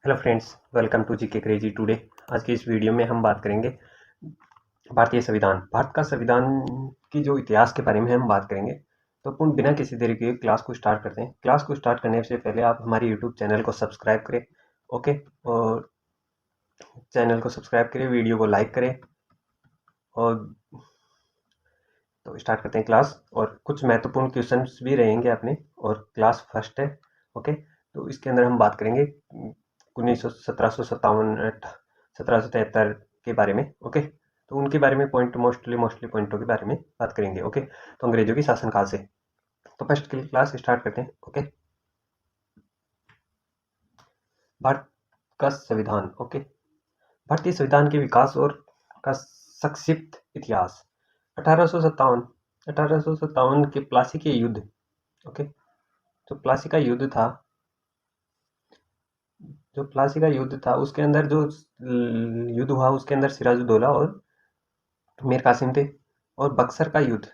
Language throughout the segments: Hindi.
Hello friends, welcome to GK crazy today. आज की इस वीडियो में हम बात करेंगे भारतीय संविधान। भारत का संविधान की जो इतिहास के बारे में हम बात करेंगे। तो अपन बिना किसी देरी के क्लास को स्टार्ट करते हैं। क्लास को स्टार्ट करने से पहले आप हमारे यूट्यूब चैनल को सब्सक्राइब करें, ओके। और चैनल को सब्सक्राइब करें, वीडियो को लाइक करें। और तो स्टार्ट करते हैं क्लास। और कुछ महत्वपूर्ण क्वेश्चंस भी रहेंगे अपने, और क्लास फर्स्ट है, ओके। तो इसके अंदर हम बात करेंगे 1773 के बारे में, ओके। तो उनके बारे में पॉइंट मोस्टली पॉइंटों के बारे में बात करेंगे, ओके। तो अंग्रेजों की शासनकाल से तो फर्स्ट की क्लास स्टार्ट करते हैं, ओके। भारत का संविधान, ओके। भारतीय संविधान के विकास और का संक्षिप्त इतिहास। 1857 के प्लासी के युद्ध, ओके। जो प्लासी का युद्ध था, उसके अंदर जो युद्ध हुआ, उसके अंदर सिराजुद्दौला और मीर कासिम थे। और बक्सर का युद्ध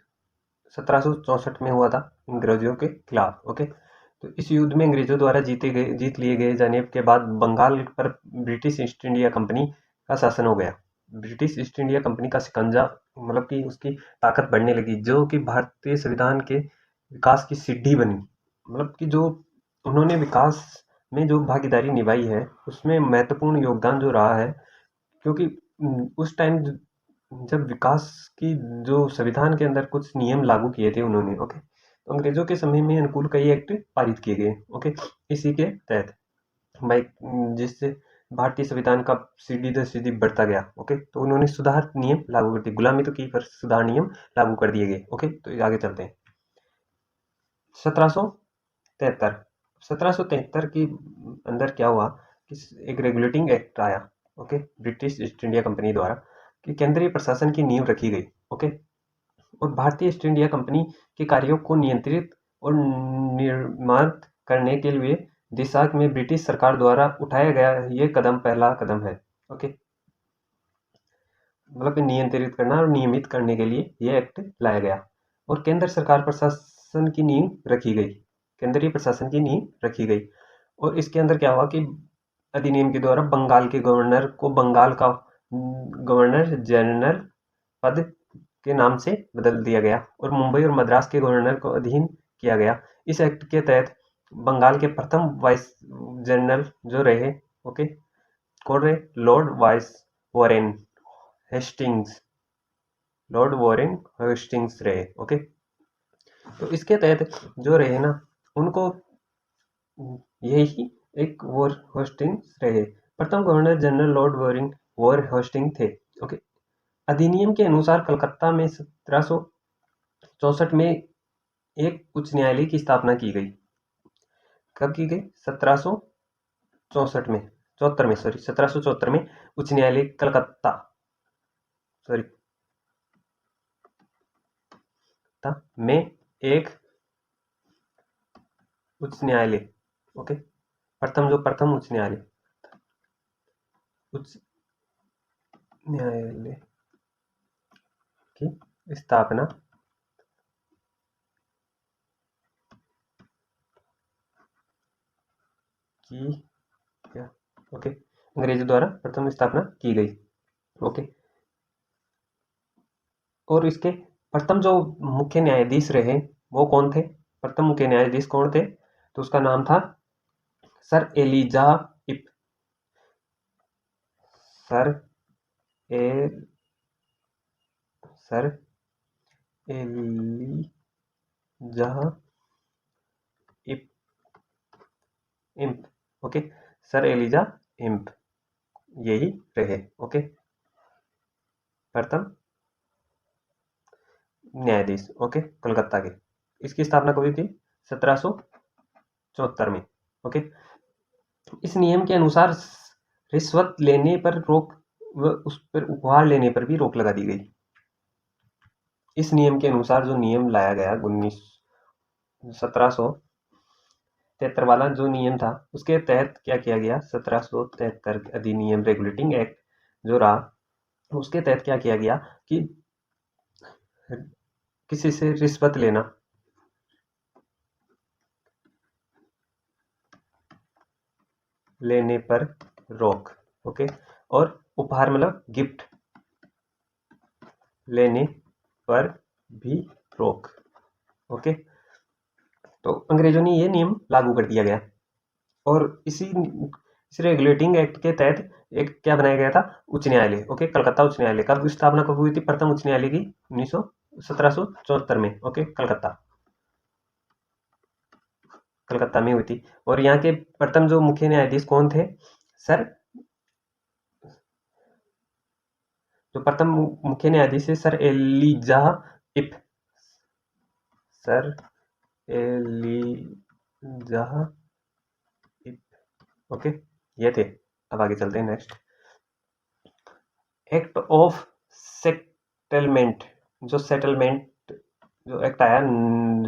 1764 में हुआ था अंग्रेजों के खिलाफ, ओके। तो इस युद्ध में अंग्रेजों द्वारा जीत लिए गए जाने के बाद बंगाल पर ब्रिटिश ईस्ट इंडिया कंपनी का शासन हो गया। ब्रिटिश ईस्ट इंडिया कंपनी का शिकंजा, मतलब कि उसकी ताकत बढ़ने लगी, जो कि भारतीय संविधान के विकास की सीढ़ी बनी। मतलब कि जो उन्होंने विकास में जो भागीदारी निभाई है, उसमें महत्वपूर्ण योगदान जो रहा है। क्योंकि उस टाइम जब विकास की जो संविधान के अंदर कुछ नियम लागू किए थे उन्होंने, ओके। तो अंग्रेजों के समय में अनुकूल कई एक्ट पारित किए गए, ओके। इसी के तहत भाई जिससे भारतीय संविधान का सीढ़ी दर सीढ़ी बढ़ता गया, ओके। तो उन्होंने सुधार नियम लागू कर दिए, गुलामी तो की पर सुधार नियम लागू कर दिए गए, ओके। तो आगे चलते हैं। 1773 1773 के अंदर क्या हुआ कि एक रेगुलेटिंग एक्ट आया, okay, British east India company द्वारा, कि केंद्रीय प्रशासन की नींव रखी गई, ओके। और भारतीय ईस्ट इंडिया कंपनी के कार्यों को नियंत्रित और निर्माण करने के लिए दिशा में ब्रिटिश सरकार द्वारा उठाया गया ये कदम पहला कदम है, ओके। मतलब नियंत्रित करना और नियमित करने के लिए ये एक्ट लाया गया। और केंद्र सरकार प्रशासन की नींव रखी गई, केंद्रीय प्रशासन की नींव रखी गई। और इसके अंदर क्या हुआ कि अधिनियम के द्वारा बंगाल के गवर्नर को बंगाल का गवर्नर जनरल पद के नाम से बदल दिया गया, और मुंबई और मद्रास के गवर्नर को अधीन किया गया। इस एक्ट के तहत बंगाल के प्रथम वाइस जनरल जो रहे, ओके, कौन रहे? हेस्टिंग्स लॉर्ड वॉरेन हेस्टिंग्स रहे, ओके। तो इसके तहत जो रहे ना, उनको यही एक वॉर होस्टिंग्स रहे। प्रथम governor general Lord Warren war hosting थे, ओके। अधिनियम के अनुसार कलकत्ता में 1764 में एक उच्च न्यायालय की स्थापना की गई। कब की गई? 1764 में, 74 में, सॉरी, 1774 में उच्च न्यायालय कलकत्ता, सॉरी, में एक उच्च न्यायालय, ओके। प्रथम उच्च न्यायालय की स्थापना की गया, ओके। अंग्रेजों द्वारा प्रथम स्थापना की गई, ओके। और इसके प्रथम जो मुख्य न्यायाधीश रहे वो कौन थे? प्रथम मुख्य न्यायाधीश कौन थे? तो उसका नाम था sir Elijah Impey, sir Elijah Impey, okay. Sir Elijah Impey यही रहे, ओके, प्रथम न्यायाधीश, ओके, कोलकाता के। इसकी स्थापना कब हुई थी? 1774 में, ओके। इस नियम के अनुसार रिश्वत लेने पर रोक व उस पर उपहार लेने पर भी रोक लगा दी गई। इस नियम के अनुसार जो नियम लाया गया 1773 वाला जो नियम था, उसके तहत क्या किया गया? 1773 अधिनियम रेगुलेटिंग एक्ट जो रहा, उसके तहत क्या किया गया कि किसी से रिश्वत लेने पर रोक। ओके, और उपहार मतलब गिफ्ट लेने पर भी रोक। ओके, तो अंग्रेजों ने ये नियम लागू कर दिया गया और इस रेगुलेटिंग एक्ट के तहत एक क्या बनाया गया था, उच्च न्यायालय। ओके, कलकत्ता उच्च न्यायालय कब स्थापना कब हुई थी, प्रथम उच्च न्यायालय की 1774 में। ओके, कलकत्ता में हुई थी। और यहाँ के प्रथम जो मुख्य न्यायाधीश कौन थे, सर, जो प्रथम मुख्य न्यायाधीश है सर एलिजाह इप, सर एलिजाह इप। ओके, ये थे। अब आगे चलते हैं नेक्स्ट। एक्ट ऑफ सेटलमेंट, जो सेटलमेंट जो एक्ट आया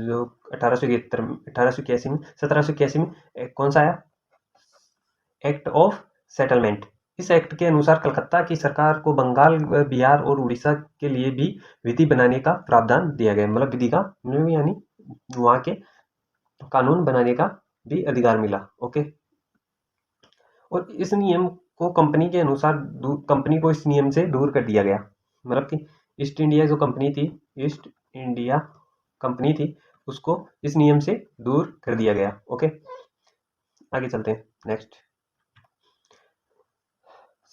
जो 1881 में 1781 में कौन सा आया, एक्ट ऑफ सेटलमेंट। इस एक्ट के अनुसार कलकत्ता की सरकार को बंगाल, बिहार और उड़ीसा के लिए भी विधि बनाने का प्रावधान दिया गया। मतलब विधि का यानी वहाँ के कानून बनाने का भी अधिकार मिला। ओके, और इस नियम को कंपनी के अनुसार कंपनी को इस नियम से दूर कर दिया गया। मतलब कि ईस्ट इंडिया जो कंपनी थी, ईस्ट इंडिया कंपनी थी, उसको इस नियम से दूर कर दिया गया। ओके, आगे चलते हैं नेक्स्ट।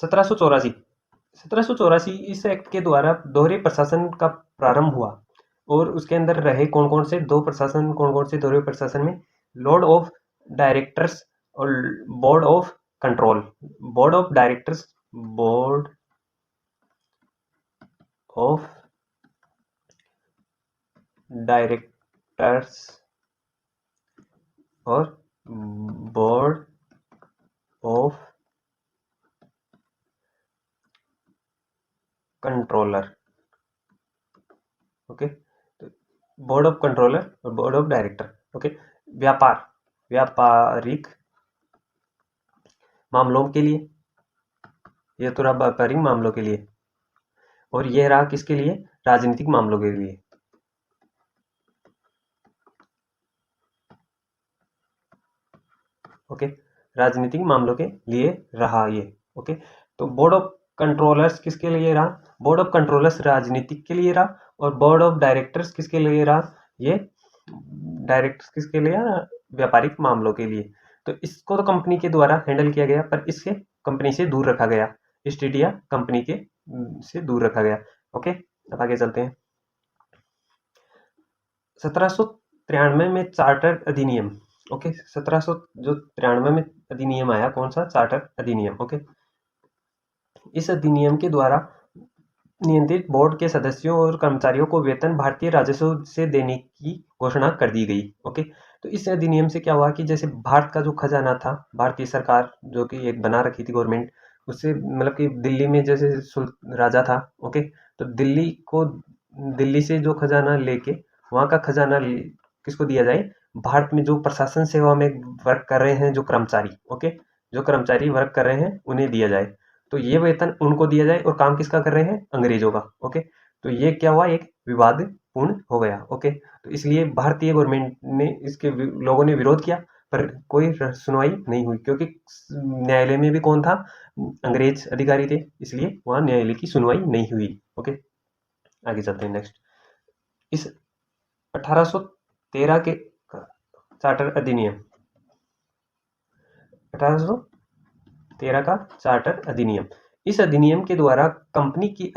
1784 इस एक्ट के द्वारा दोहरे प्रशासन का प्रारंभ हुआ और उसके अंदर रहे कौन कौन से दो प्रशासन, कौन कौन से दोहरे प्रशासन में, लॉर्ड ऑफ डायरेक्टर्स और board of control. Board of directors, board of directors और बोर्ड ऑफ कंट्रोलर। ओके, तो बोर्ड ऑफ कंट्रोलर और बोर्ड ऑफ डायरेक्टर। ओके, व्यापारिक मामलों के लिए, ये तो रहा व्यापारिक मामलों के लिए, और यह रहा किसके लिए, राजनीतिक मामलों के लिए। ओके, राजनीतिक मामलों के लिए रहा ये। ओके, तो बोर्ड ऑफ कंट्रोलर्स किसके लिए रहा, बोर्ड ऑफ कंट्रोलर्स राजनीतिक के लिए रहा, और बोर्ड ऑफ डायरेक्टर्स किसके लिए रहा, ये डायरेक्टर्स किसके लिए, व्यापारिक मामलों के लिए। तो इसको तो कंपनी के द्वारा हैंडल किया गया, पर इससे कंपनी से दूर रखा गया, ईस्ट इंडिया कंपनी के से दूर रखा गया। ओके, अब आगे चलते हैं। 1793 में चार्टर अधिनियम। ओके, 1793 में अधिनियम आया, कौन सा, चार्टर अधिनियम। ओके, इस अधिनियम के द्वारा नियंत्रित बोर्ड के सदस्यों और कर्मचारियों को वेतन भारतीय राजस्व से देने की घोषणा कर दी गई। ओके, तो इस अधिनियम से क्या हुआ कि जैसे भारत का जो खजाना था, भारतीय सरकार जो कि एक बना रखी थी गवर्नमेंट, उससे मतलब कि दिल्ली में जैसे राजा था। ओके, तो दिल्ली से जो खजाना लेके वहाँ का खजाना किसको दिया जाए, भारत में जो प्रशासन सेवा में वर्क कर रहे हैं जो कर्मचारी, ओके, जो कर्मचारी वर्क कर रहे हैं उन्हें दिया जाए। तो ये वेतन उनको दिया जाए और काम किसका कर रहे हैं, अंग्रेजों का। ओके, तो ये क्या हुआ, एक विवाद पूर्ण हो गया। ओके, तो इसलिए भारतीय गवर्नमेंट ने, इसके लोगों ने विरोध किया, पर कोई सुनवाई नहीं हुई, क्योंकि न्यायालय में भी कौन था, अंग्रेज अधिकारी थे, इसलिए वहाँ न्यायालय की सुनवाई नहीं हुई। ओके, आगे चलते हैं नेक्स्ट। इस 1813 के चार्टर अधिनियम, 1813 का चार्टर अधिनियम, इस अधिनियम के द्वारा कंपनी की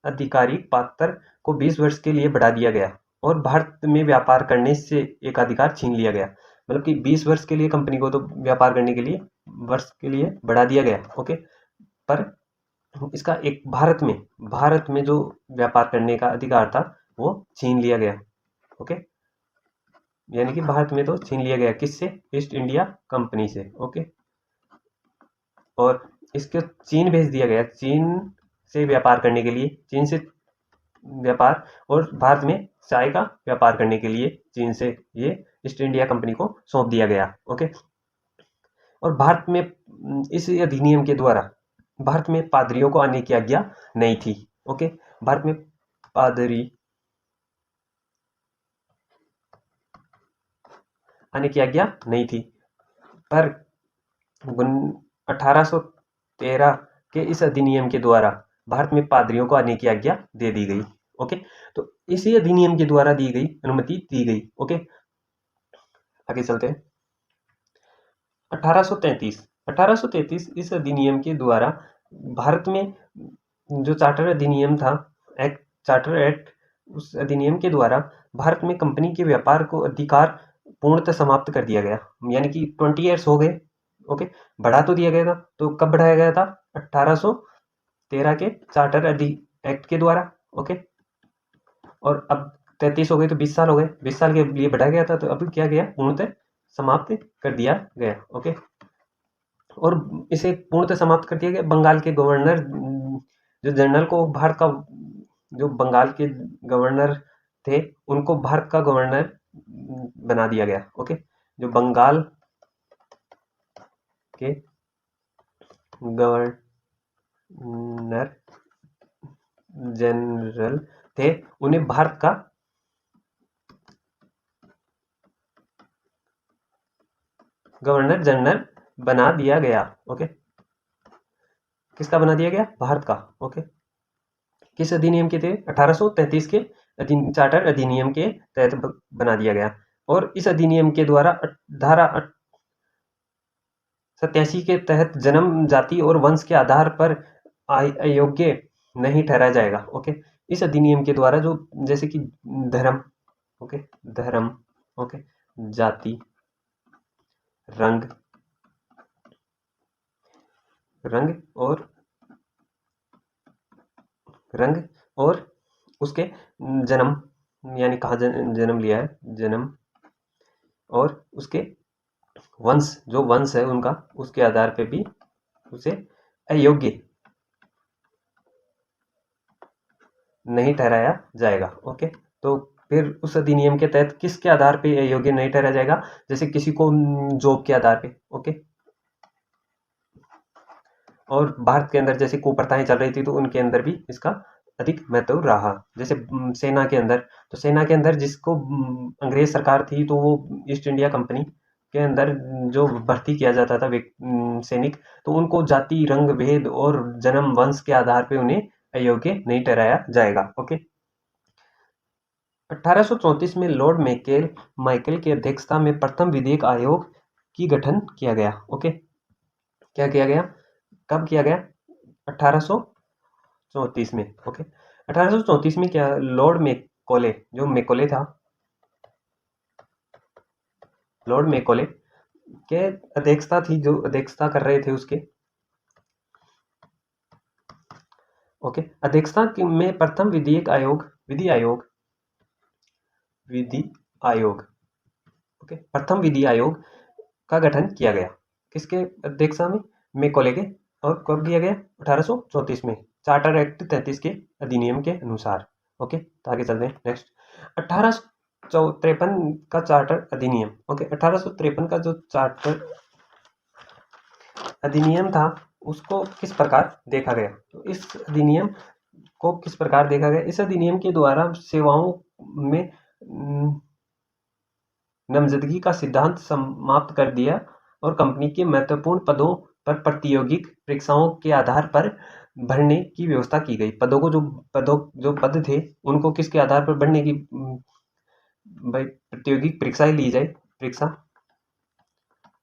अधिकारिक पात्र को 20 वर्ष के लिए बढ़ा दिया गया और भारत में व्यापार करने से एक अधिकार छीन लिया गया। मतलब कि 20 वर्ष के लिए कंपनी को तो व्यापार करने के लिए वर्ष के लिए बढ़ा दिया गया। ओके, पर इसका एक भारत में जो व्यापार करने का अधिकार था वो छीन लिया गया। ओके, यानी कि भारत में तो छीन लिया गया, किससे, ईस्ट इंडिया कंपनी से। ओके, और इसको चीन भेज दिया गया, चीन से व्यापार करने के लिए, चीन से व्यापार, और भारत में चाय का व्यापार करने के लिए चीन से ये ईस्ट इंडिया कंपनी को सौंप दिया गया। ओके, और भारत में इस अधिनियम के द्वारा भारत में पादरियों को आने की आज्ञा नहीं थी। ओके, भारत में पादरी आने की आज्ञा नहीं थी, पर 1813 के इस अधिनियम के द्वारा भारत में पादरियों को आने की आज्ञा दे दी गई। ओके, तो इसी अधिनियम के द्वारा दी गई अनुमति दी गई। ओके, आगे चलते हैं। 1833 इस अधिनियम के द्वारा भारत में जो चार्टर अधिनियम था, चार्टर एक्ट, उस अधिनियम के द्वारा भारत में कंपनी के व्यापार को अधिकार पूर्णतः समाप्त कर दिया गया। यानी कि 20 ईयर्स हो गए। ओके, बढ़ा तो दिया गया था, तो कब बढ़ाया गया था? 1813 के चार्टर एक्ट के द्वारा। ओके, और अब 33 हो गए तो 20 साल हो गए, 20 साल के लिए बढ़ाया गया था, तो अब क्या गया? पूर्णतः समाप्त कर दिया गया। ओके, और इसे पूर्णतः समाप्त कर दिया गया। बंगाल के गवर्नर जो जनरल को भारत का, जो बंगाल के गवर्नर थे उनको भारत का गवर्नर बना दिया गया। ओके, जो बंगाल के गवर्नर जनरल थे उन्हें भारत का गवर्नर जनरल बना दिया गया। ओके, किसका बना दिया गया? भारत का। ओके, किस अधिनियम के थे? 1833 के चार्टर अधिनियम के तहत बना दिया गया। और इस अधिनियम के द्वारा धारा 87 के तहत जन्म, जाति और वंश के आधार पर अयोग्य नहीं ठहराया जाएगा। ओके, इस अधिनियम के द्वारा जो, जैसे कि धर्म, ओके, धर्म, ओके, जाति, रंग और उसके जन्म, यानी कहाँ जन्म लिया है, जन्म, और उसके वंश, जो वंश है उनका, उसके आधार पे भी उसे अयोग्य नहीं ठहराया जाएगा। ओके, तो फिर उस अधिनियम के तहत किसके आधार पे अयोग्य नहीं ठहराया जाएगा? जैसे किसी को जॉब के आधार पे। ओके, और भारत के अंदर जैसे कुप्रथाएं चल रही थी तो उनके अंदर भी इसका अधिक महत्व रहा। जैसे सेना के अंदर, तो सेना के अंदर जिसको अंग्रेज सरकार थी तो वो ईस्ट इंडिया कंपनी के अंदर जो भर्ती किया जाता था सैनिक, तो उनको जाति, रंग भेद और जन्म, वंश के आधार पे उन्हें अयोग्य नहीं ठहराया जाएगा। ओके, 1834 में लॉर्ड माइकल की अध्यक्षता में प्रथम विधेयक आयोग की गठन किया गया। ओके, क्या किया गया? कब किया गया? 1834 में। ओके, 1834 में क्या, लॉर्ड मैकॉले, जो मैकॉले था, लॉर्ड मैकॉले के अध्यक्षता थी, जो अध्यक्षता कर रहे थे उसके। ओके, अध्यक्षता में प्रथम विधि आयोग, ओके, प्रथम विधि आयोग का गठन किया गया। किसके अध्यक्षता में? मैकॉले के। और कब किया गया? 1834 में, चार्टर एक्ट 33 के अधिनियम के अनुसार। ओके, तो आगे चलते हैं नेक्स्ट। 1853 का चार्टर अधिनियम। ओके, 1853 का जो चार्टर अधिनियम था उसको किस प्रकार देखा गया? तो इस अधिनियम को किस प्रकार देखा गया? इस अधिनियम के द्वारा सेवाओं में नामजदगी का सिद्धांत समाप्त कर दिया और कंपनी के महत्वपूर्ण पदों पर प्रतियोगिक परीक्षाओं के आधार पर भरने की व्यवस्था की गई। पदों को, जो पद थे उनको किसके आधार पर भरने की, भाई प्रतियोगिक परीक्षाएं ली जाए,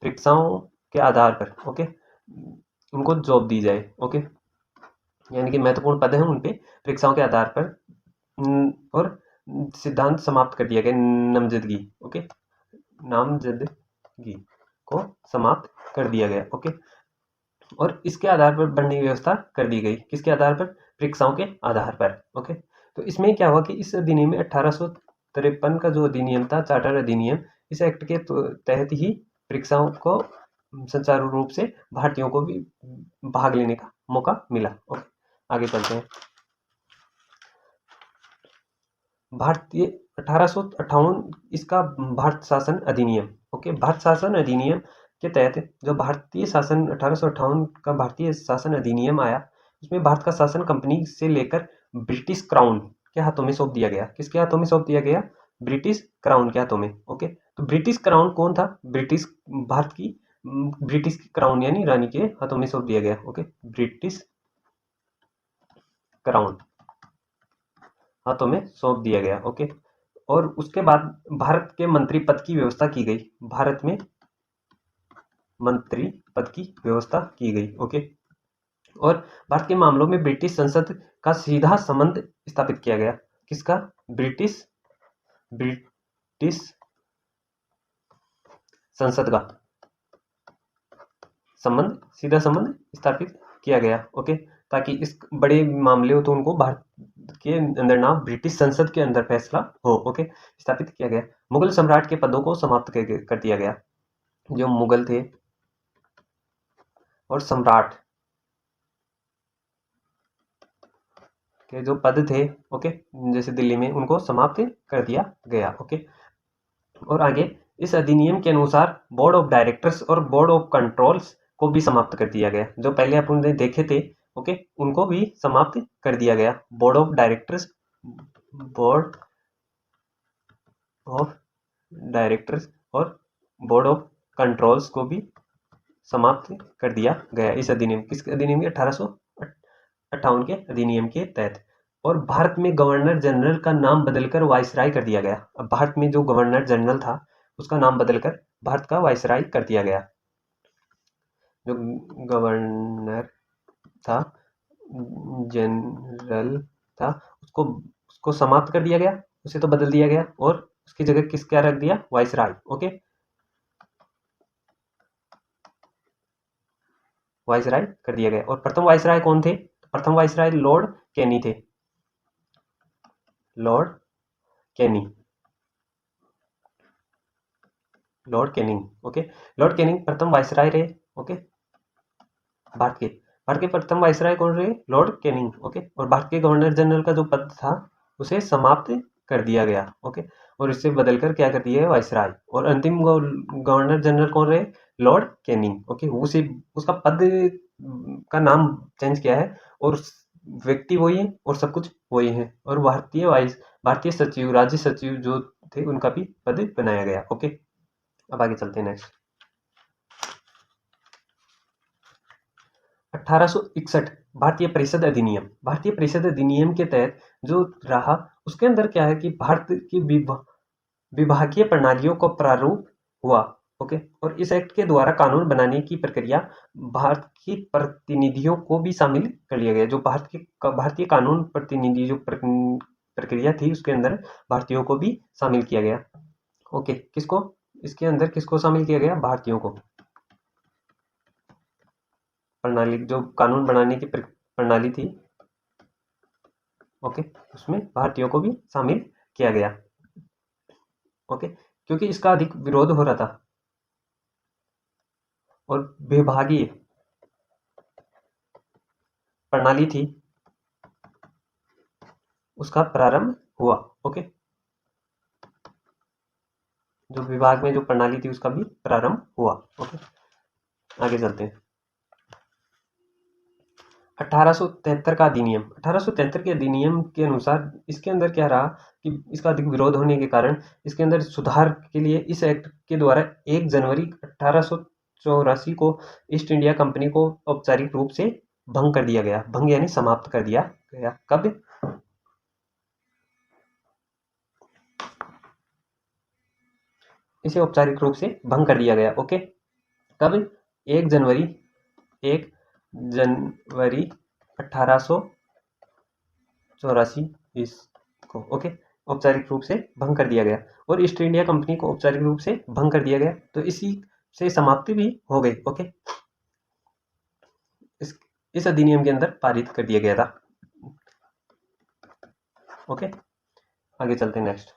परीक्षाओं के आधार पर। ओके, उनको जॉब दी जाए। ओके, यानी कि महत्वपूर्ण पद हैं उन पे परीक्षाओं के आधार पर, और सिद्धांत समाप्त कर दिया गया, नामजदगी। ओके, नामजदगी को समाप्त कर दिया गया। ओके, और इसके आधार पर बढ़ने की व्यवस्था कर दी गई। किसके आधार पर? परीक्षाओं के आधार पर। ओके, तो इसमें क्या हुआ कि इस अधिनियम में 1853 का जो अधिनियम था, चार्टर अधिनियम, इस एक्ट के तहत ही परीक्षाओं को सुचारू रूप से भारतीयों को भी भाग लेने का मौका मिला। ओके, आगे चलते हैं। भारतीय 1858 इसका भारत शासन अधिनियम। ओके, भारत शासन अधिनियम के तहत जो भारतीय शासन 1858 का भारतीय शासन अधिनियम आया, उसमें भारत का शासन कंपनी से लेकर ब्रिटिश क्राउन के हाथों में सौंप दिया गया। किसके हाथों में सौंप दिया गया? ब्रिटिश क्राउन के हाथों में। ओके, तो ब्रिटिश क्राउन कौन था? भारत की ब्रिटिश की क्राउन यानी रानी के हाथों में सौंप दिया गया। ओके, ब्रिटिश क्राउन हाथों में सौंप दिया गया। ओके, और उसके बाद भारत के मंत्री पद की व्यवस्था की गई। भारत में मंत्री पद की व्यवस्था की गई। ओके, और भारत के मामलों में ब्रिटिश संसद का सीधा संबंध स्थापित किया गया। किसका? ब्रिटिश ब्रिटिश संसद का सीधा संबंध स्थापित किया गया। ओके, ताकि इस बड़े मामले हो तो उनको भारत के अंदर ना ब्रिटिश संसद के अंदर फैसला हो। ओके, स्थापित किया गया। मुगल सम्राट के पदों को समाप्त कर दिया गया। जो मुगल थे और सम्राट के जो पद थे, ओके, जैसे दिल्ली में, उनको समाप्त कर दिया गया। ओके, और आगे इस अधिनियम के अनुसार बोर्ड ऑफ डायरेक्टर्स और बोर्ड ऑफ कंट्रोल्स को भी समाप्त कर दिया गया। जो पहले अपन ने देखे थे, ओके, उनको भी समाप्त कर दिया गया। बोर्ड ऑफ डायरेक्टर्स और बोर्ड ऑफ कंट्रोल्स को भी समाप्त कर दिया गया इस अधिनियम, किस अधिनियम के? 1858 के अधिनियम के तहत। और भारत में गवर्नर जनरल का नाम बदलकर वायसराय कर दिया गया। अब भारत में जो गवर्नर जनरल था उसका नाम बदलकर भारत का वायसराय कर दिया गया। जो गवर्नर था जनरल था उसको समाप्त कर दिया गया, उसे तो बदल दिया गया, और उसकी जगह क्या रख दिया? वायसराय। ओके, वायसराय कर दिया गया। और प्रथम वायसराय कौन थे? प्रथम वायसराय लॉर्ड कैनी थे। Lord Canning. Okay, Lord Canning प्रथम वायसराय रहे। ओके, भारत के प्रथम वायसराय कौन रहे? Lord Canning. ओके, और भारत के गवर्नर जनरल का जो पद था उसे समाप्त कर दिया गया। ओके, और इससे बदलकर क्या कर दिया है? वायसराय। और अंतिम गवर्नर जनरल कौन रहे? Lord Canning. ओके, उसे उसका पद का नाम चेंज किया है, और व्यक्ति वही है और सब कुछ वही है। और भारतीय सचिव, राज्य सचिव जो थे उनका भी पद बनाया गया। ओके, अब आगे चलते हैं नेक्स्ट। 1861 भारतीय परिषद अधिनियम। भारतीय परिषद अधिनियम के तहत जो रहा उसके अंदर क्या है कि भारत की विभागीय प्रणालियों को प्रारूप हुआ। ओके, और इस एक्ट के द्वारा कानून बनाने की प्रक्रिया भारत के प्रतिनिधियों को भी शामिल कर लिया गया। जो भारतीय कानून प्रतिनिधि जो प्रक्रिया थी उसके अंदर भारतीयों को भी शामिल किया गया। ओके, किसको? इसके अंदर किसको शामिल किया गया? भारतीयों को। प्रणाली जो कानून बनाने की प्रणाली थी, ओके, उसमें भारतीयों को भी शामिल किया गया। ओके, क्योंकि इसका अधिक विरोध हो रहा था और विभागीय प्रणाली थी उसका प्रारंभ हुआ। ओके, जो विभाग में जो प्रणाली थी उसका भी प्रारंभ हुआ। ओके, आगे चलते हैं। 1873 का अधिनियम। 1873 के अधिनियम के अनुसार इसके अंदर क्या रहा कि इसका अधिक विरोध होने के कारण इसके अंदर सुधार के लिए इस एक्ट के द्वारा 1 जनवरी 1884 को ईस्ट इंडिया कंपनी को औपचारिक रूप से भंग कर दिया गया। भंग यानी समाप्त कर दिया गया। कब? इसे औपचारिक रूप से भंग कर दिया गया। ओके, कब? 1 जनवरी 1884 इसको, ओके, औपचारिक रूप से भंग कर दिया गया, और ईस्ट इंडिया कंपनी को औपचारिक रूप से भंग कर दिया गया। तो इसी से समाप्ति भी हो गई। ओके, इस अधिनियम के अंदर पारित कर दिया गया था। ओके, आगे चलते हैं नेक्स्ट।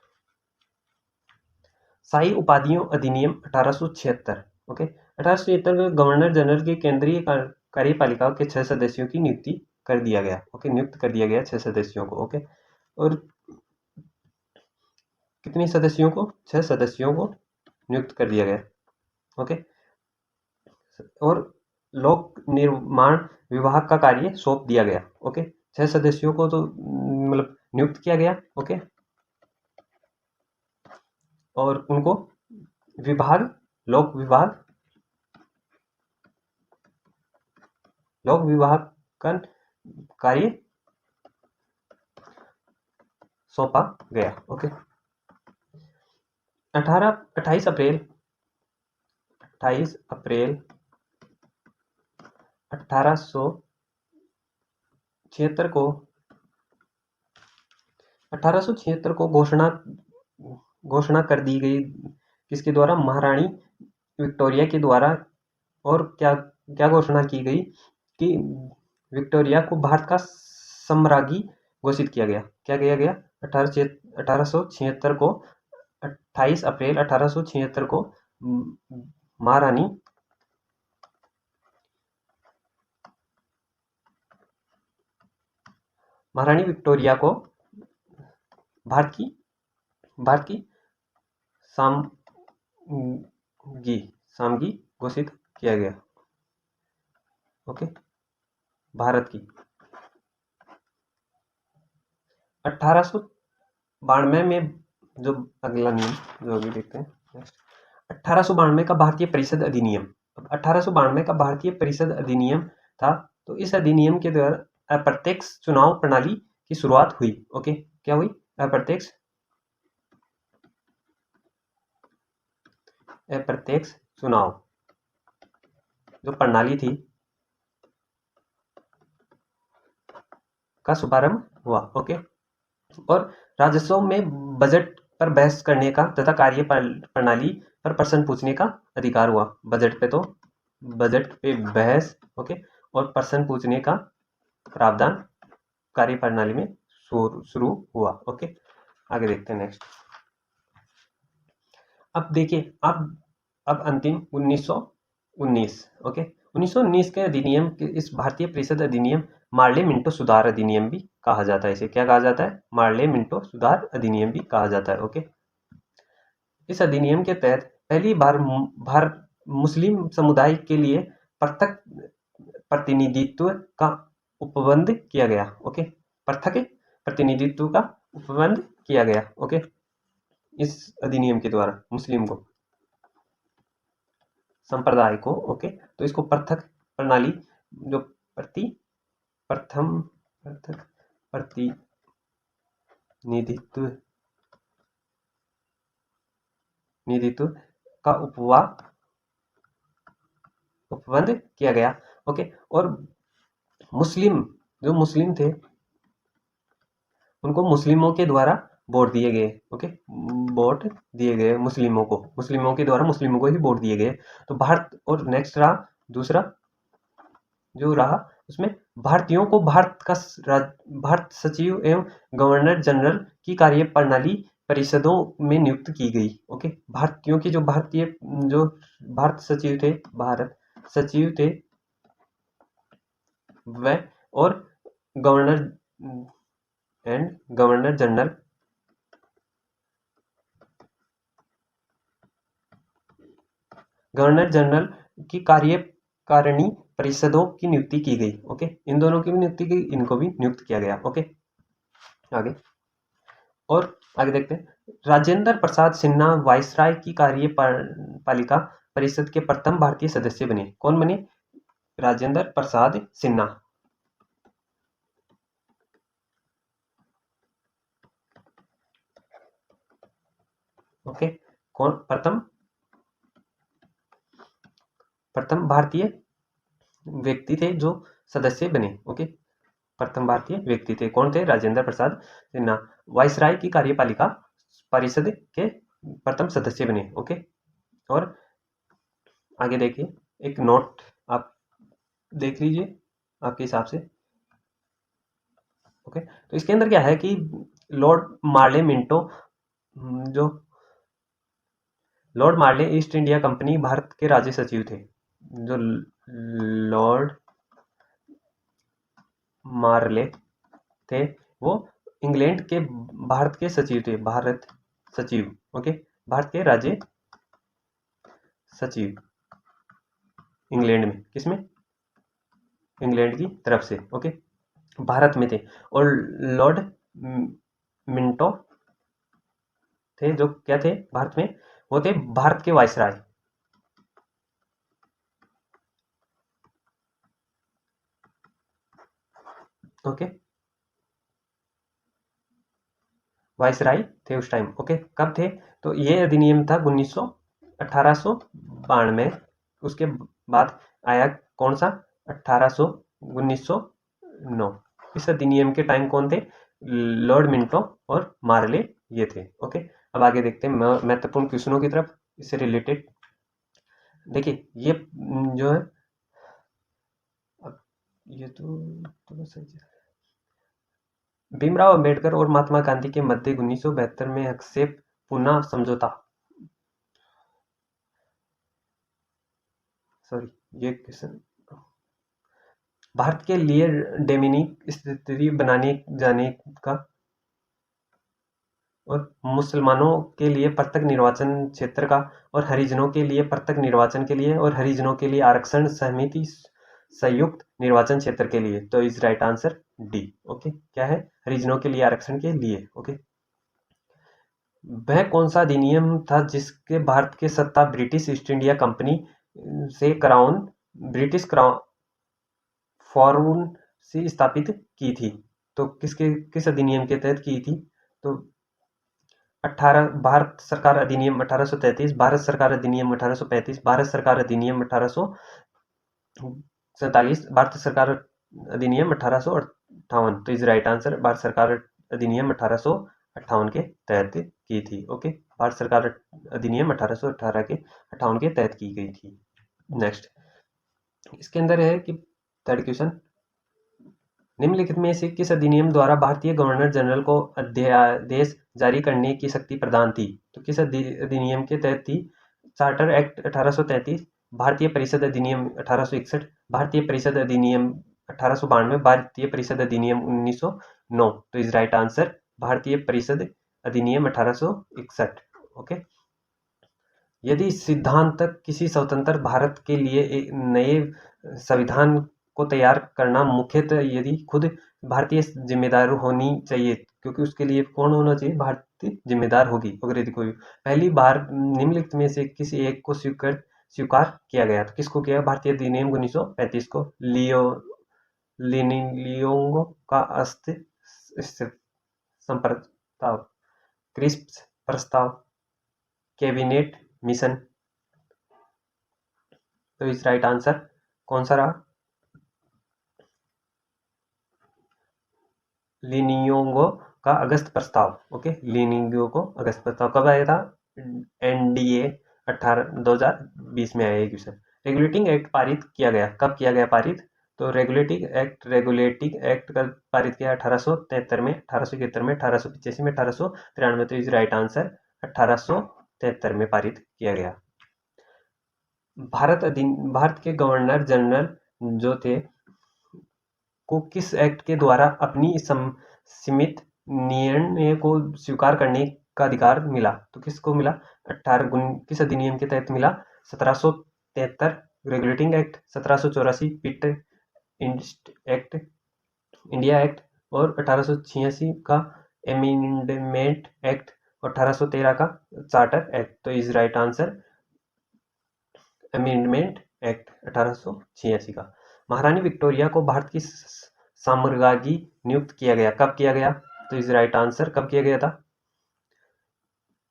शाही उपाधियों अधिनियम 1876। ओके, 1876 में गवर्नर जनरल की केंद्रीय कार्यपालिका के 6 सदस्यों की नियुक्ति कर दिया गया। ओके, नियुक्त कर दिया गया 6 सदस्यों को। ओके, और कितने सदस्यों को? 6 सदस्यों को नियुक्त कर दिया गया। ओके, और लोक निर्माण विभाग का कार्य सौंप दिया गया। ओके, 6 सदस्यों को तो मतलब नियुक्त किया गया। ओके, और उनको लोक विभाग लोक विवाहन कार्य सौंपा गया। ओके, 28 अप्रैल 1876 को 1876 को घोषणा कर दी गई, किसके द्वारा? महारानी विक्टोरिया के द्वारा। और क्या क्या घोषणा की गई कि विक्टोरिया को भारत का सम्राज्ञी घोषित किया गया। क्या किया गया? 1876 को 28 अप्रैल 1876 को महारानी विक्टोरिया को भारत की सामगी घोषित किया गया। ओके, भारत की 1892 में जो अगला नियम जो अभी देखते हैं नेक्स्ट, 1892 का भारतीय परिषद अधिनियम। अब 1892 का भारतीय परिषद अधिनियम था, तो इस अधिनियम के द्वारा अप्रत्यक्ष चुनाव प्रणाली की शुरुआत हुई। ओके, क्या हुई? अप्रत्यक्ष चुनाव जो प्रणाली थी का शुभारंभ हुआ। ओके, और राजस्व में बजट पर बहस करने का तथा कार्य प्रणाली पर प्रश्न पूछने का अधिकार हुआ। बजट पे बहस, ओके, और प्रश्न पूछने का प्रावधान कार्य प्रणाली में शुरू हुआ। ओके, आगे देखते हैं नेक्स्ट। अब देखिए, अब अंतिम 1919। ओके, 1919 के अधिनियम के इस भारतीय परिषद अधिनियम मार्ले मिंटो सुधार अधिनियम भी कहा जाता है। इसे क्या कहा जाता है? मार्ले मिंटो सुधार अधिनियम भी कहा जाता है। ओके, इस अधिनियम के तहत पहली बार मुस्लिम समुदाय के लिए पृथक प्रतिनिधित्व का उपबंध किया गया। ओके, पृथक प्रतिनिधित्व का उपबंध किया गया। ओके, इस अधिनियम के द्वारा मुस्लिम को संप्रदाय को, ओके, तो इसको पृथक प्रणाली जो प्रथम पृथक प्रतिनिधित्व का उपबंध किया गया। ओके, और मुस्लिम थे उनको मुस्लिमों के द्वारा वोट दिए गए। ओके, वोट दिए गए मुस्लिमों के द्वारा मुस्लिमों को ही वोट दिए गए। तो भारत, और नेक्स्ट रहा दूसरा जो रहा, उसमें भारतीयों को भारत सचिव एवं गवर्नर जनरल की कार्य प्रणाली परिषदों में नियुक्त की गई। ओके, भारतीयों की जो भारत सचिव थे वह, और गवर्नर जनरल की कार्यकारिणी परिषदों की नियुक्ति की गई। ओके, इन दोनों की भी नियुक्ति की, इनको भी नियुक्त किया गया। ओके, आगे देखते हैं। राजेंद्र प्रसाद सिन्हा वायसराय की कार्यपालिका परिषद के प्रथम भारतीय सदस्य बने। कौन बने? राजेंद्र प्रसाद सिन्हा। ओके, कौन प्रथम भारतीय व्यक्ति थे जो सदस्य बने। ओके, प्रथम भारतीय व्यक्ति थे, कौन थे? राजेंद्र प्रसाद सिन्हा। वायसराय की कार्यपालिका परिषद के प्रथम सदस्य बने। ओके, और आगे देखिए, एक नोट आप देख लीजिए आपके हिसाब से। ओके, तो इसके अंदर क्या है कि लॉर्ड मार्ले मिंटो, जो लॉर्ड मार्ले ईस्ट इंडिया कंपनी भारत के राज्य सचिव थे। जो लॉर्ड मार्ले थे वो इंग्लैंड के भारत के सचिव थे। ओके, भारत के राज्य सचिव इंग्लैंड में, किसमें? इंग्लैंड की तरफ से। ओके, भारत में थे। और लॉर्ड मिंटो थे जो क्या थे भारत में? वो थे भारत के वायसराय। ओके, वायसराय थे उस टाइम। ओके, कब थे? तो ये अधिनियम था 1892। उसके बाद आया कौन सा? 1909। इस अधिनियम के टाइम कौन थे? लॉर्ड मिंटो और मार्ले ये थे। ओके, अब आगे देखते हैं महत्वपूर्ण क्वेश्चनों की तरफ इससे रिलेटेड। देखिए ये जो है, अब ये तो सही है। भीमराव अंबेडकर और महात्मा गांधी के मध्य 1972 में हस्तक्षेप पुनः समझौता, सॉरी ये क्वेश्चन, भारत के लिए डेमिनिक स्थिति बनाने जाने का और मुसलमानों के लिए पृथक निर्वाचन क्षेत्र का और हरिजनों के लिए पृथक निर्वाचन के लिए और हरिजनों के लिए आरक्षण समिति संयुक्त निर्वाचन क्षेत्र के लिए। तो is right answer D. Okay, क्या है? हरिजनों के लिए आरक्षण के लिए। ओके, वह कौन सा अधिनियम था जिसके भारत के सत्ता ब्रिटिश ईस्ट इंडिया कंपनी से क्राउन ब्रिटिश क्राउन फॉर्मून से स्थापित की थी? तो किस अधिनियम के तहत की थी? तो 18 भारत सरकार अधिनियम 1833, भारत सरकार अधिनियम 1835, भारत सरकार अधिनियम 1847, भारत सरकार अधिनियम 1858। तो इज राइट आंसर भारत सरकार अधिनियम 1858 के तहत की थी। ओके, भारत सरकार अधिनियम 1818 के 58 के तहत की गई थी। नेक्स्ट, इसके अंदर है कि थर्ड क्वेश्चन, निम्नलिखित में से किस अधिनियम द्वारा भारतीय गवर्नर जनरल को अध्यादेश जारी करने की शक्ति प्रदान थी? तो किस अधिनियम के तहत थी? चार्टर एक्ट 1833, भारतीय परिषद अधिनियम 1861, भारतीय परिषद अधिनियम 1892, भारतीय परिषद अधिनियम 1909। तो इज राइट आंसर भारतीय परिषद अधिनियम 1861। ओके, यदि सिद्धांतक किसी स्वतंत्र भारत के लिए एक नए संविधान को तैयार करना मुख्यतः यदि खुद भारतीय जिम्मेदार होनी चाहिए, क्योंकि उसके लिए कौन होना चाहिए? भारतीय जिम्मेदार होगी। अगर यदि कोई पहली बार निम्नलिखित में से किसी एक को स्वीकार किया गया, तो किसको किया? भारतीय अधिनियम 1935 को, लियोंगो का संप्रस्ताव, क्रिस्प्स प्रस्ताव, कैबिनेट मिशन। तो इस राइट आंसर कौन सा रहा? लिनियोंगो का अगस्त प्रस्ताव। ओके, लिनियोंगो को अगस्त प्रस्ताव कब आया था? एनडीए 2020 में आया ये क्वेश्चन। रेगुलेटिंग एक्ट पारित किया गया, कब किया गया पारित? तो रेगुलेटिंग एक्ट का पारित किया 1873 में, 1871 में, 1885 में, 1893। तो इज राइट आंसर 1873 में पारित किया गया। भारत के गवर्नर जनरल जो थे को किस एक्ट के द्वारा अपनी सीमित निर्णय को स्वीकार करने का अधिकार मिला? तो किसको मिला? किस अधिनियम के तहत मिला? 1773 रेगुलेटिंग एक्ट, 1784 पिट एक्ट, इंडिया एक्ट, और 1886 का एमेंडमेंट एक्ट, और 1813 का चार्टर एक्ट। तो is right answer amendment act 1886 का। महारानी विक्टोरिया को भारत की साम्राज्ञी नियुक्त किया गया, कब किया गया? तो इज राइट आंसर कब किया गया था?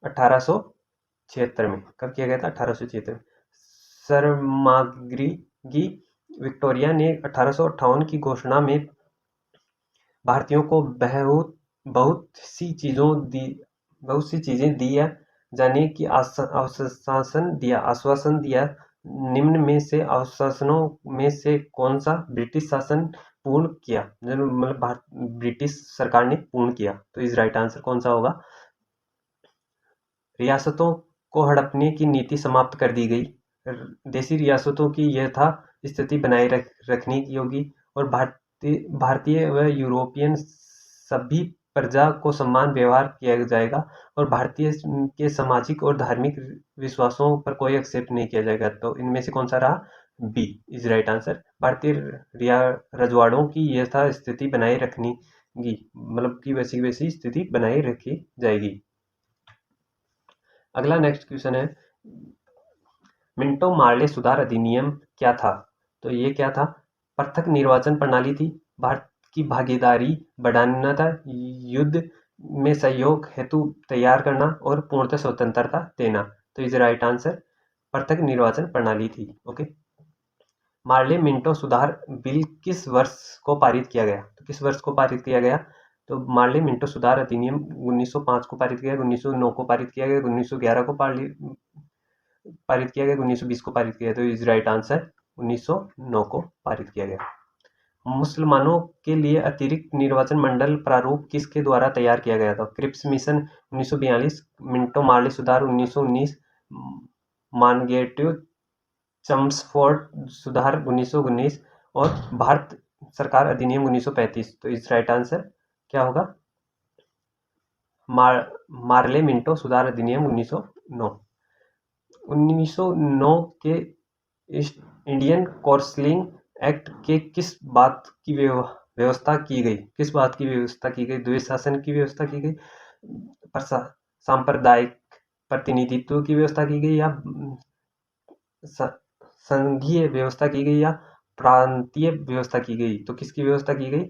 1876 में। कब किया गया था? 1876 में। साम्राज्ञी विक्टोरिया ने 1858 की घोषणा में भारतीयों को बहुत सी चीजें दिया जाने की आश्वासन दिया। निम्न में से आश्वासनों में से कौन सा ब्रिटिश शासन पूर्ण किया, मतलब ब्रिटिश सरकार ने पूर्ण किया? तो इस राइट आंसर कौन सा होगा? रियासतों को हड़पने की नीति समाप्त कर दी गई, देशी रियासतों की यथा स्थिति बनाए रखने की होगी, और भारतीय व यूरोपियन सभी प्रजा को समान व्यवहार किया जाएगा, और भारतीय के सामाजिक और धार्मिक विश्वासों पर कोई आक्षेप नहीं किया जाएगा। तो इनमें से कौन सा रहा? B is right answer. भारतीय रजवाड़ों की यथा स्थिति बनाए रखनी, मतलब की वैसी वैसी स्थिति बनाए रखी जाएगी। अगला नेक्स्ट क्वेश्चन है, मिंटो मार्ले सुधार अधिनियम क्या था? तो ये क्या था? पृथक निर्वाचन प्रणाली थी, भारत की भागीदारी बढ़ाना था, युद्ध में सहयोग हेतु तैयार करना और पूर्णतः स्वतंत्रता देना। तो इज राइट आंसर पृथक निर्वाचन प्रणाली थी। ओके, मार्ले मिंटो सुधार बिल किस वर्ष को पारित किया गया? तो किस वर्ष को पारित किया गया? तो मार्ले मिंटो सुधार अधिनियम 1905 को पारित किया गया, 1909 को पारित किया गया, 1911 को पारित किया गया, 1920 को पारित किया गया। तो इज राइट आंसर 1909 को पारित किया गया। मुसलमानों के लिए अतिरिक्त निर्वाचन मंडल प्रारूप किसके द्वारा तैयार किया गया था? क्रिप्स मिशन 1942, मिंटो मार्ले सुधार 1919, मानगेट्यू चम्सफोर्ड सुधार 1919 और भारत सरकार अधिनियम 1935। तो इस राइट आंसर क्या होगा? मार्ले मिंटो सुधार अधिनियम 1909। 1909 के इंडियन कौंसलिंग एक्ट के किस बात की व्यवस्था की गई? किस बात की व्यवस्था की गई? द्वैध शासन की व्यवस्था की गई, सांप्रदायिक प्रतिनिधित्व की व्यवस्था की गई, या संघीय व्यवस्था की गई, या प्रांतीय व्यवस्था की गई? तो किसकी व्यवस्था की गई?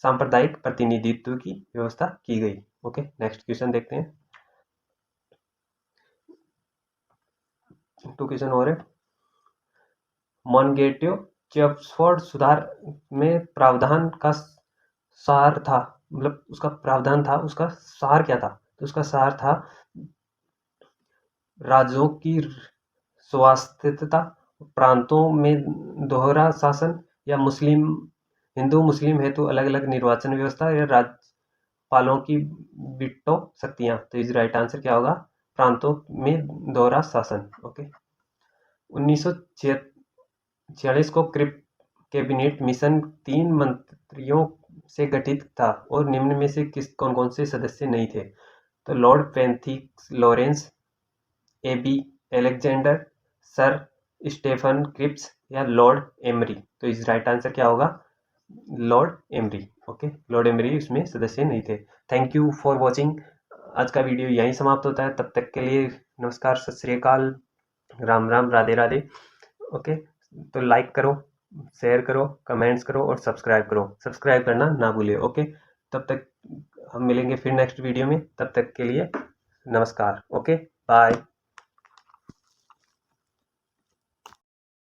सांप्रदायिक प्रतिनिधित्व की व्यवस्था की गई। ओके, नेक्स्ट क्वेश्चन देखते हैं। 2 क्वेश्चन और है। मॉन्गेट्यू चेम्सफोर्ड सुधार में प्रावधान का सार था, मतलब उसका प्रावधान था, उसका सार क्या था? तो उसका सार था राज्यों की स्वायत्तता, प्रांतों में दोहरा शासन, या हिंदू मुस्लिम हेतु अलग अलग निर्वाचन व्यवस्था, या राज्यपालों की वीटो शक्तियां। तो इस राइट आंसर क्या होगा? प्रांतों में दोहरा शासन। ओके, 1946 को कैबिनेट मिशन 3 मंत्रियों से गठित था और निम्न में से कौन कौन से सदस्य नहीं थे? तो Lord Francis Lawrence, AV Alexander, sir Stephen Cripps, या लॉर्ड एमरी। तो इस राइट आंसर क्या होगा? Lord Amery. Okay, Lord Amery इसमें सदस्य नहीं थे। Thank you for watching. आज का वीडियो यहीं समाप्त होता है। तब तक के लिए नमस्कार, सत श्री अकाल, राम राम, राधे राधे। ओके, तो लाइक करो, शेयर करो, कमेंट्स करो और सब्सक्राइब करो। सब्सक्राइब करना ना भूलिए। ओके, तब तक हम मिलेंगे फिर नेक्स्ट वीडियो में। तब तक के लिए नमस्कार। Okay, bye.